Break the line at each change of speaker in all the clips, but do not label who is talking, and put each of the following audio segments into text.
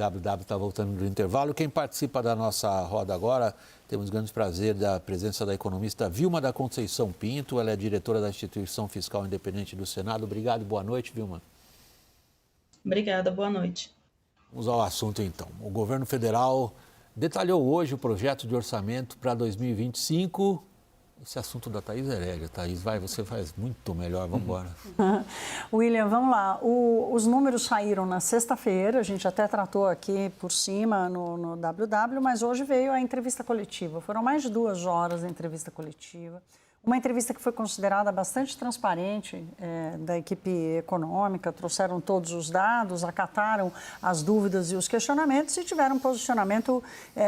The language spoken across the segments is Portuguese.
WW está voltando do intervalo. Quem participa da nossa roda agora, temos grande prazer da presença da economista Vilma da Conceição Pinto. Ela é diretora da Instituição Fiscal Independente do Senado. Obrigado, boa noite, Vilma.
Obrigada, boa noite.
Vamos ao assunto, então. O governo federal detalhou hoje o projeto de orçamento para 2025. Esse assunto da Thaís Herédia. Thaís, você faz muito melhor, vamos embora.
William, vamos lá. Os números saíram na sexta-feira, a gente até tratou aqui por cima no WW, mas hoje veio a entrevista coletiva. Foram mais de 2 horas a entrevista coletiva. Uma entrevista que foi considerada bastante transparente da equipe econômica, trouxeram todos os dados, acataram as dúvidas e os questionamentos e tiveram um posicionamento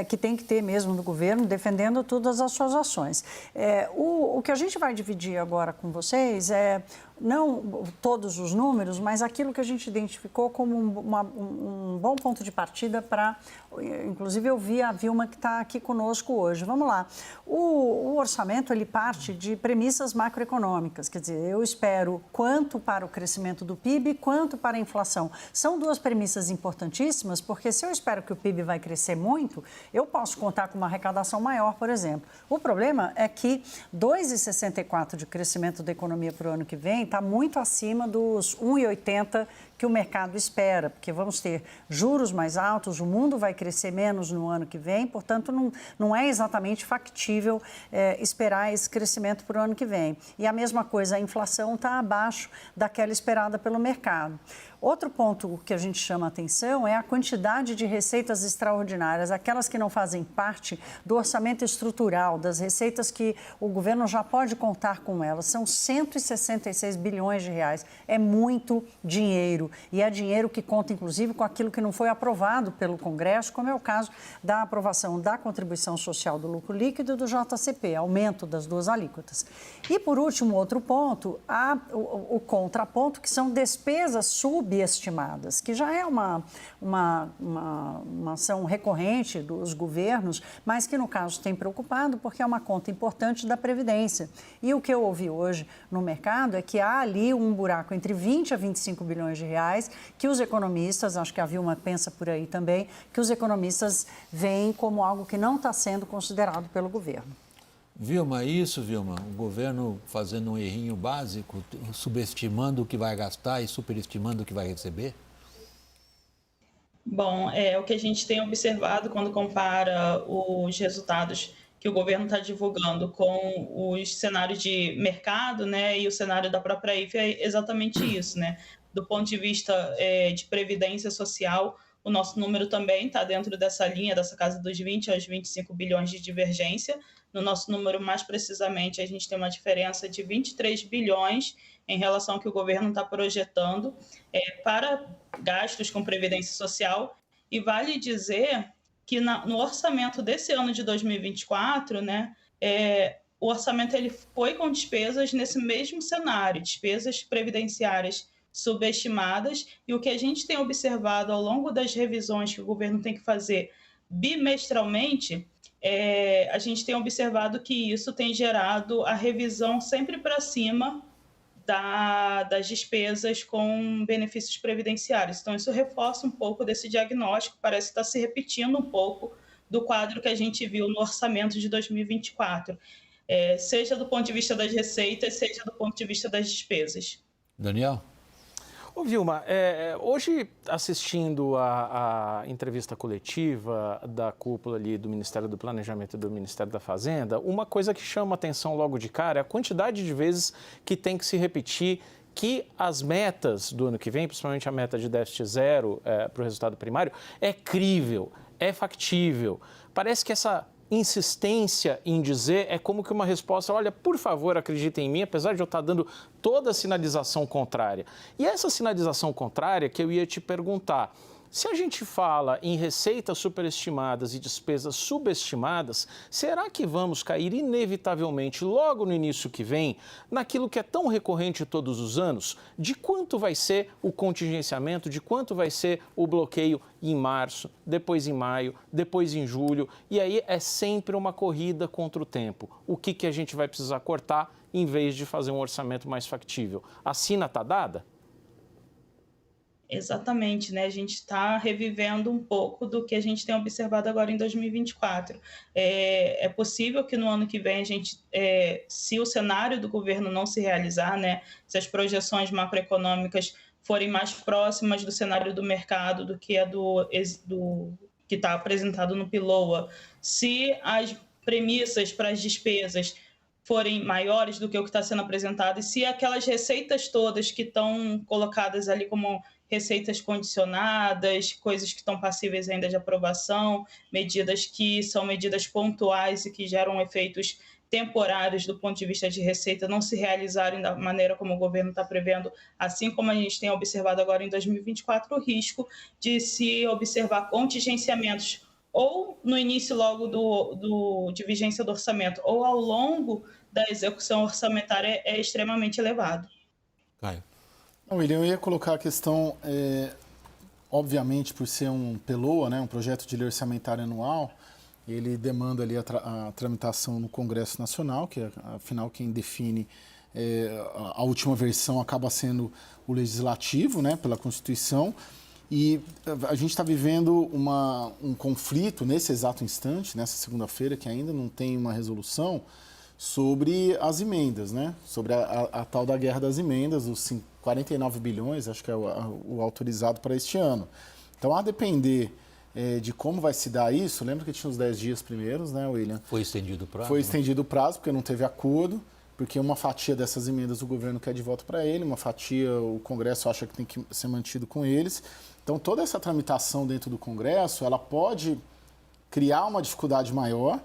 que tem que ter mesmo do governo, defendendo todas as suas ações. O que a gente vai dividir agora com vocês é não todos os números, mas aquilo que a gente identificou como um bom ponto de partida para, inclusive eu vi a Vilma que está aqui conosco hoje. Vamos lá. O orçamento, ele parte de premissas macroeconômicas, quer dizer, eu espero quanto para o crescimento do PIB, quanto para a inflação. São 2 premissas importantíssimas, porque se eu espero que o PIB vai crescer muito, eu posso contar com uma arrecadação maior, por exemplo. O problema é que 2,64 de crescimento da economia para o ano que vem está muito acima dos 1,80 que o mercado espera, porque vamos ter juros mais altos, o mundo vai crescer menos no ano que vem, portanto, não é exatamente factível esperar esse crescimento para o ano que vem. E a mesma coisa, a inflação está abaixo daquela esperada pelo mercado. Outro ponto que a gente chama a atenção é a quantidade de receitas extraordinárias, aquelas que não fazem parte do orçamento estrutural, das receitas que o governo já pode contar com elas. São 166 bilhões de reais. É muito dinheiro. E é dinheiro que conta, inclusive, com aquilo que não foi aprovado pelo Congresso, como é o caso da aprovação da contribuição social do lucro líquido e do JCP, aumento das 2 alíquotas. E, por último, outro ponto, o contraponto, que são despesas subestimadas, que já é uma ação recorrente dos governos, mas que, no caso, tem preocupado porque é uma conta importante da Previdência. E o que eu ouvi hoje no mercado é que há ali um buraco entre 20 a 25 bilhões de reais que os economistas, acho que a Vilma pensa por aí também, que os economistas veem como algo que não está sendo considerado pelo governo.
Vilma, o governo fazendo um errinho básico, subestimando o que vai gastar e superestimando o que vai receber?
Bom, o que a gente tem observado quando compara os resultados que o governo está divulgando com os cenários de mercado, né, e o cenário da própria IFE é exatamente isso, né? Do ponto de vista de previdência social, o nosso número também está dentro dessa linha, dessa casa dos 20 aos 25 bilhões de divergência. No nosso número, mais precisamente, a gente tem uma diferença de 23 bilhões em relação ao que o governo está projetando para gastos com previdência social. E vale dizer que no orçamento desse ano de 2024, né, o orçamento ele foi com despesas nesse mesmo cenário, despesas previdenciárias subestimadas, e o que a gente tem observado ao longo das revisões que o governo tem que fazer bimestralmente, a gente tem observado que isso tem gerado a revisão sempre para cima das despesas com benefícios previdenciários. Então, isso reforça um pouco desse diagnóstico, parece que está se repetindo um pouco do quadro que a gente viu no orçamento de 2024, seja do ponto de vista das receitas, seja do ponto de vista das despesas.
Daniel?
Ô, Vilma, hoje assistindo a entrevista coletiva da cúpula ali do Ministério do Planejamento e do Ministério da Fazenda, uma coisa que chama atenção logo de cara é a quantidade de vezes que tem que se repetir que as metas do ano que vem, principalmente a meta de déficit zero para o resultado primário, é crível, é factível. Parece que essa insistência em dizer é como que uma resposta, olha, por favor, acreditem em mim, apesar de eu estar dando toda a sinalização contrária. E essa sinalização contrária que eu ia te perguntar, se a gente fala em receitas superestimadas e despesas subestimadas, será que vamos cair inevitavelmente logo no início que vem naquilo que é tão recorrente todos os anos? De quanto vai ser o contingenciamento, de quanto vai ser o bloqueio em março, depois em maio, depois em julho, e aí é sempre uma corrida contra o tempo. O que a gente vai precisar cortar em vez de fazer um orçamento mais factível? A sina está dada?
Exatamente, né? A gente está revivendo um pouco do que a gente tem observado agora em 2024. É possível que no ano que vem a gente, se o cenário do governo não se realizar, né? Se as projeções macroeconômicas forem mais próximas do cenário do mercado do que a do que está apresentado no PILOA, se as premissas para as despesas forem maiores do que o que está sendo apresentado, e se aquelas receitas todas que estão colocadas ali como receitas condicionadas, coisas que estão passíveis ainda de aprovação, medidas que são medidas pontuais e que geram efeitos temporários do ponto de vista de receita, não se realizarem da maneira como o governo está prevendo, assim como a gente tem observado agora em 2024, o risco de se observar contingenciamentos ou no início logo de vigência do orçamento ou ao longo da execução orçamentária é extremamente elevado.
Caio.
William, eu ia colocar a questão, obviamente, por ser um PELOA, né, um projeto de lei orçamentária anual, ele demanda ali a tramitação no Congresso Nacional, que afinal quem define a última versão acaba sendo o Legislativo, né, pela Constituição. E a gente está vivendo um conflito nesse exato instante, nessa segunda-feira, que ainda não tem uma resolução, sobre as emendas, né? Sobre a tal da guerra das emendas, os 49 bilhões, acho que é o autorizado para este ano. Então, a depender de como vai se dar isso, lembra que tinha os 10 dias primeiros, né, William?
Foi estendido o prazo?
Foi estendido o prazo, porque não teve acordo, porque uma fatia dessas emendas o governo quer de volta para ele, uma fatia o Congresso acha que tem que ser mantido com eles. Então, toda essa tramitação dentro do Congresso, ela pode criar uma dificuldade maior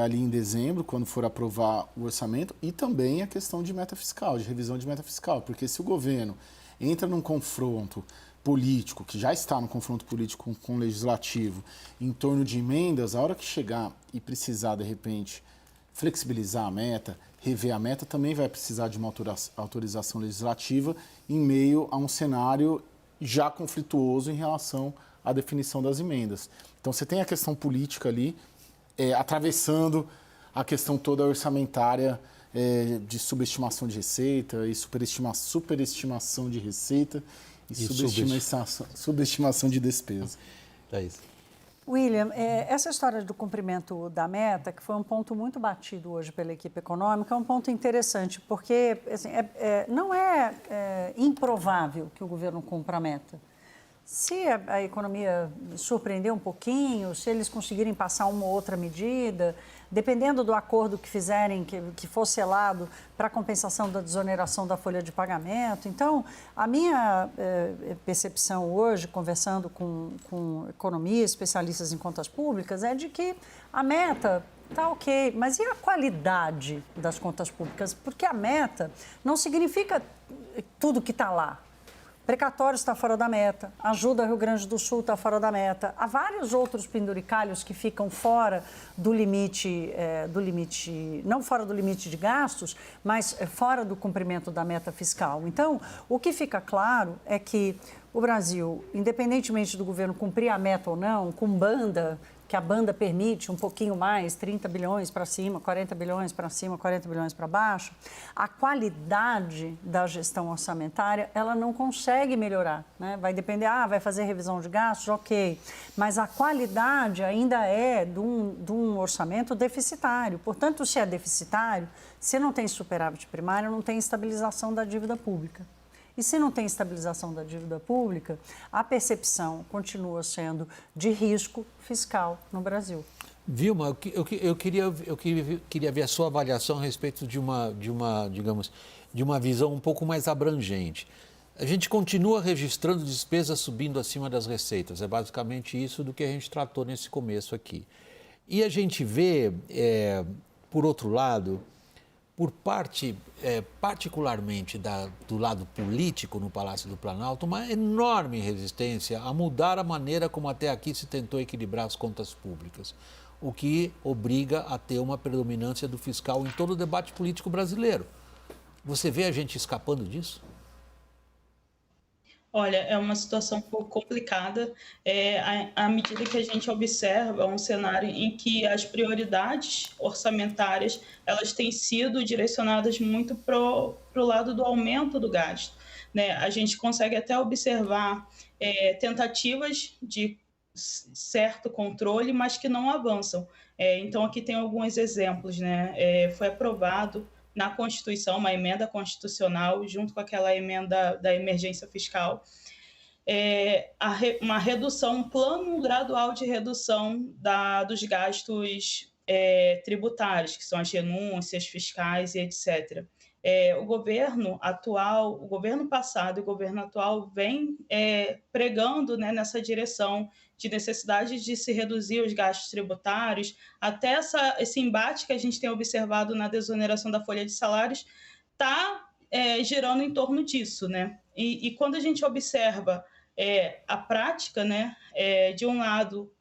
ali em dezembro, quando for aprovar o orçamento, e também a questão de meta fiscal, de revisão de meta fiscal, porque se o governo entra num confronto político, que já está no confronto político com o legislativo, em torno de emendas, a hora que chegar e precisar, de repente, flexibilizar a meta, rever a meta, também vai precisar de uma autorização legislativa em meio a um cenário já conflituoso em relação à definição das emendas. Então, você tem a questão política ali, atravessando a questão toda orçamentária de subestimação de receita e superestimação de receita e subestimação de despesa.
É isso.
William, essa história do cumprimento da meta, que foi um ponto muito batido hoje pela equipe econômica, é um ponto interessante, porque assim, não é improvável que o governo cumpra a meta. Se a economia surpreender um pouquinho, se eles conseguirem passar uma ou outra medida, dependendo do acordo que fizerem, que for selado para compensação da desoneração da folha de pagamento. Então, a minha percepção hoje, conversando com economistas, especialistas em contas públicas, é de que a meta está ok, mas e a qualidade das contas públicas? Porque a meta não significa tudo que está lá. Precatório está fora da meta, ajuda Rio Grande do Sul está fora da meta. Há vários outros penduricalhos que ficam fora do limite, não fora do limite de gastos, mas fora do cumprimento da meta fiscal. Então, o que fica claro é que o Brasil, independentemente do governo cumprir a meta ou não, com banda, que a banda permite um pouquinho mais, 30 bilhões para cima, 40 bilhões para cima, 40 bilhões para baixo, a qualidade da gestão orçamentária, ela não consegue melhorar, né? Vai depender, vai fazer revisão de gastos, ok, mas a qualidade ainda é de um orçamento deficitário. Portanto, se é deficitário, se não tem superávit primário, não tem estabilização da dívida pública. E se não tem estabilização da dívida pública, a percepção continua sendo de risco fiscal no Brasil.
Vilma, eu queria ver a sua avaliação a respeito de uma visão um pouco mais abrangente. A gente continua registrando despesas subindo acima das receitas. É basicamente isso do que a gente tratou nesse começo aqui. E a gente vê, por outro lado, por parte, particularmente do lado político no Palácio do Planalto, uma enorme resistência a mudar a maneira como até aqui se tentou equilibrar as contas públicas, o que obriga a ter uma predominância do fiscal em todo o debate político brasileiro. Você vê a gente escapando disso?
Olha, é uma situação um pouco complicada, à medida que a gente observa um cenário em que as prioridades orçamentárias elas têm sido direcionadas muito para o lado do aumento do gasto. né, a gente consegue até observar tentativas de certo controle, mas que não avançam. Então, aqui tem alguns exemplos, né? Foi aprovado na Constituição, uma emenda constitucional, junto com aquela emenda da emergência fiscal, uma redução, um plano gradual de redução dos gastos tributários, que são as renúncias fiscais e etc. O governo atual, o governo passado e o governo atual vem pregando, né, nessa direção de necessidade de se reduzir os gastos tributários, até esse embate que a gente tem observado na desoneração da folha de salários está girando em torno disso, né? E quando a gente observa a prática, né, de um lado,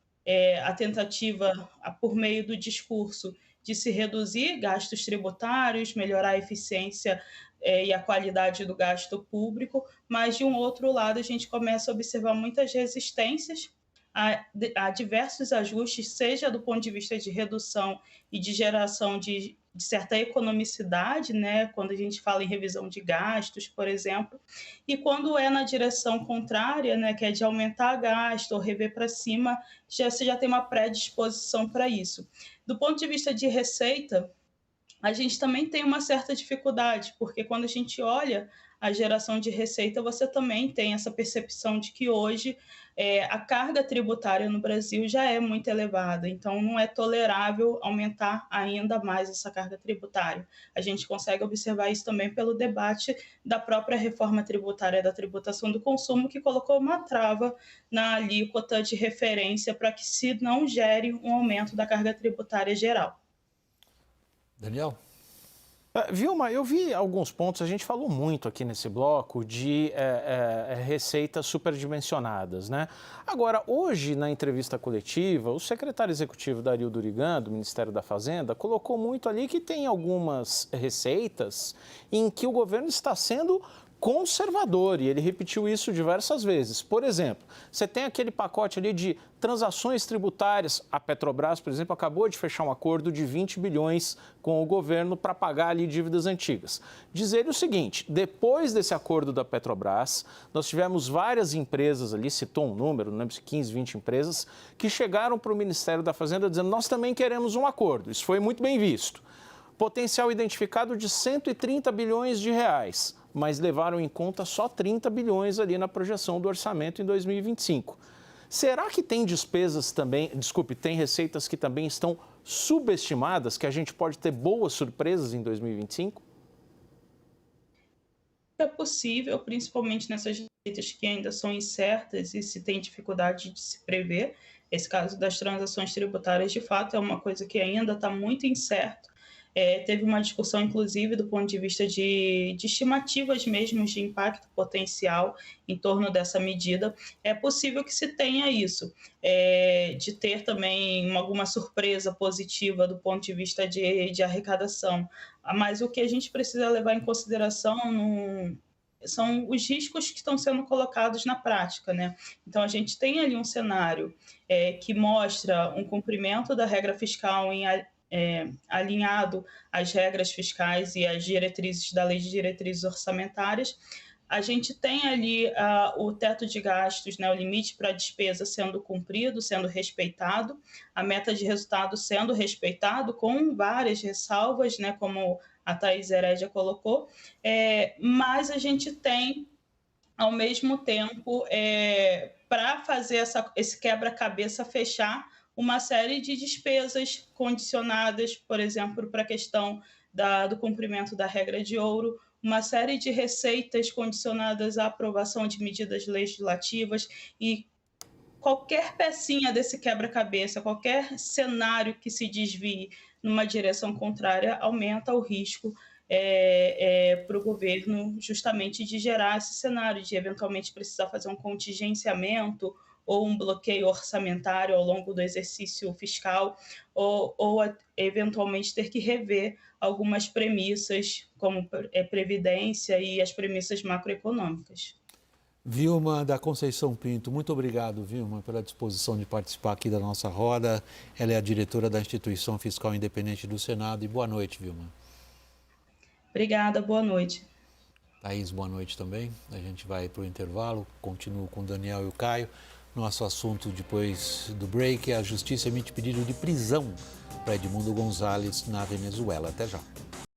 a tentativa, por meio do discurso, de se reduzir gastos tributários, melhorar a eficiência e a qualidade do gasto público, mas, de um outro lado, a gente começa a observar muitas resistências a diversos ajustes, seja do ponto de vista de redução e de geração de certa economicidade, né, quando a gente fala em revisão de gastos, por exemplo, e quando é na direção contrária, né, que é de aumentar gasto ou rever para cima, você já tem uma predisposição para isso. Do ponto de vista de receita, a gente também tem uma certa dificuldade, porque quando a gente olha a geração de receita, você também tem essa percepção de que hoje a carga tributária no Brasil já é muito elevada, então não é tolerável aumentar ainda mais essa carga tributária. A gente consegue observar isso também pelo debate da própria reforma tributária da tributação do consumo, que colocou uma trava na alíquota de referência para que se não gere um aumento da carga tributária geral.
Daniel?
Vilma, eu vi alguns pontos, a gente falou muito aqui nesse bloco de receitas superdimensionadas, né? Agora, hoje, na entrevista coletiva, o secretário executivo Dario Durigan, do Ministério da Fazenda, colocou muito ali que tem algumas receitas em que o governo está sendo conservador, e ele repetiu isso diversas vezes. Por exemplo, você tem aquele pacote ali de transações tributárias. A Petrobras, por exemplo, acabou de fechar um acordo de 20 bilhões com o governo para pagar ali dívidas antigas. Diz ele o seguinte: depois desse acordo da Petrobras, nós tivemos várias empresas ali, citou um número, não lembro se 15, 20 empresas, que chegaram para o Ministério da Fazenda dizendo: nós também queremos um acordo. Isso foi muito bem visto. Potencial identificado de 130 bilhões de reais, mas levaram em conta só 30 bilhões ali na projeção do orçamento em 2025. Será que tem despesas também, tem receitas que também estão subestimadas, que a gente pode ter boas surpresas em 2025?
É possível, principalmente nessas receitas que ainda são incertas e se tem dificuldade de se prever. Esse caso das transações tributárias, de fato, é uma coisa que ainda está muito incerto. Teve uma discussão, inclusive, do ponto de vista de estimativas mesmo de impacto potencial em torno dessa medida. É possível que se tenha isso, de ter também alguma surpresa positiva do ponto de vista de arrecadação. Mas o que a gente precisa levar em consideração são os riscos que estão sendo colocados na prática, né? Então, a gente tem ali um cenário que mostra um cumprimento da regra fiscal alinhado às regras fiscais e às diretrizes da Lei de Diretrizes Orçamentárias. A gente tem ali o teto de gastos, né, o limite para a despesa sendo cumprido, sendo respeitado, a meta de resultado sendo respeitado, com várias ressalvas, né, como a Thaís Herédia colocou, mas a gente tem, ao mesmo tempo, para fazer esse quebra-cabeça fechar, uma série de despesas condicionadas, por exemplo, para a questão do cumprimento da regra de ouro, uma série de receitas condicionadas à aprovação de medidas legislativas, e qualquer pecinha desse quebra-cabeça, qualquer cenário que se desvie numa direção contrária, aumenta o risco para o governo justamente de gerar esse cenário, de eventualmente precisar fazer um contingenciamento ou um bloqueio orçamentário ao longo do exercício fiscal, ou eventualmente ter que rever algumas premissas, como previdência e as premissas macroeconômicas.
Vilma da Conceição Pinto, muito obrigado, Vilma, pela disposição de participar aqui da nossa roda. Ela é a diretora da Instituição Fiscal Independente do Senado. E boa noite, Vilma.
Obrigada, boa noite.
Thaís, boa noite também. A gente vai para o intervalo, continuo com o Daniel e o Caio. Nosso assunto depois do break é a Justiça emite pedido de prisão para Edmundo Gonzalez na Venezuela. Até já.